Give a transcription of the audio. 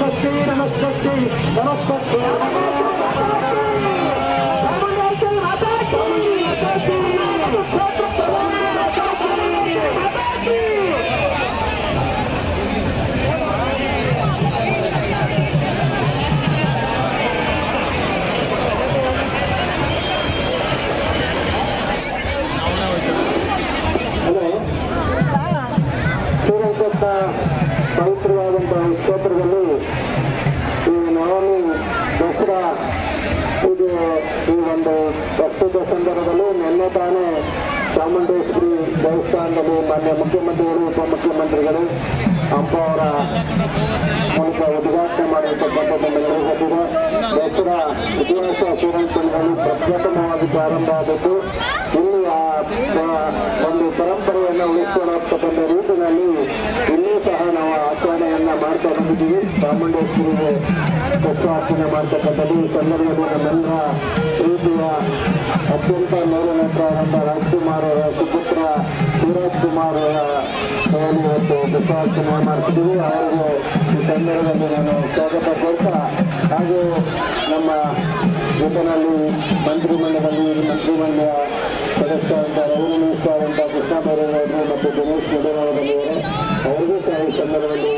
ನಮಸ್ತೆ ನಮಸ್ತೆ ನಮಸ್ತೆ ಪವಿತ್ರವಾದಂತಹ ಕ್ಷೇತ್ರದಲ್ಲಿ ಈ ನವಮಿ ದಸರಾ ಇದು ಈ ಒಂದು ಪ್ರಸ್ತುತ ಸಂದರ್ಭದಲ್ಲಿ ನಿನ್ನೆ ತಾನೇ ಚಾಮುಂಡೇಶ್ವರಿ ದೇವಸ್ಥಾನದಲ್ಲಿ ಮಾನ್ಯ ಮುಖ್ಯಮಂತ್ರಿಗಳು ಉಪಮುಖ್ಯಮಂತ್ರಿಗಳು ಹಂಪ ಅವರ ಮೂಲಕ ಉದ್ಘಾಟನೆ ಮಾಡಿರ್ತಕ್ಕಂಥದ್ದು ನಿರ್ವಹಿಸಿದೆ. ದಸರಾ ಇತಿಹಾಸ ಶ್ರೀರಂಗಪಟ್ಟಣದಲ್ಲಿ ಪ್ರಪ್ರಥಮವಾಗಿ ಪ್ರಾರಂಭ ಆದದ್ದು. ಇಲ್ಲಿ ಒಂದು ಪರಂಪರೆಯನ್ನು ಉಳಿಸಿಕೊಳ್ಳತಕ್ಕಂಥ ರೀತಿಯಲ್ಲಿ ಇಲ್ಲೂ ಸಹ ನಾವು ಆಚರಣೆಯನ್ನ ಮಾಡ್ತಾ ಬಂದಿದ್ದೀವಿ. ಚಾಮುಂಡೇಶ್ವರಿಗೆ ದಸರಾರ್ಚನೆ ಮಾಡ್ತಕ್ಕಂಥದ್ದು ಈ ಸಂದರ್ಭದಲ್ಲಿ ನಮ್ಮೆಲ್ಲರ ಪ್ರೀತಿಯ ಅತ್ಯಂತ ಮೇಲನೇತರಾದಂಥ ರಾಜ್ಕುಮಾರ್ ಅವರ ಸುಪುತ್ರ ಶಿವರಾಜ್ ಕುಮಾರ್ ಅವರ ಇವತ್ತು ದಸರಾರ್ಚನೆ ಮಾಡ್ತಿದ್ದೀವಿ. ಅವರಿಗೆ ಈ ಸಂದರ್ಭದಲ್ಲಿ ನಾನು ಸ್ವಾಗತ ಕೋರ್ತಾ ಹಾಗೂ ನಮ್ಮ ಜೊತೆಯಲ್ಲಿ ಮಂತ್ರಿಮಂಡಲ ಸದಸ್ಯರಾದಂಥ ರಘು ಮಿನಿಸ್ಟರ್ ಅಂತ ಕೃಷ್ಣ ಬೈರೇಗೌಡರು ಮತ್ತು ದಿನೇಶ್ ಗುಂಡೂರಾವ್ ಅವರಿಗೂ ಸಹ ಈ ಸಂದರ್ಭದಲ್ಲಿ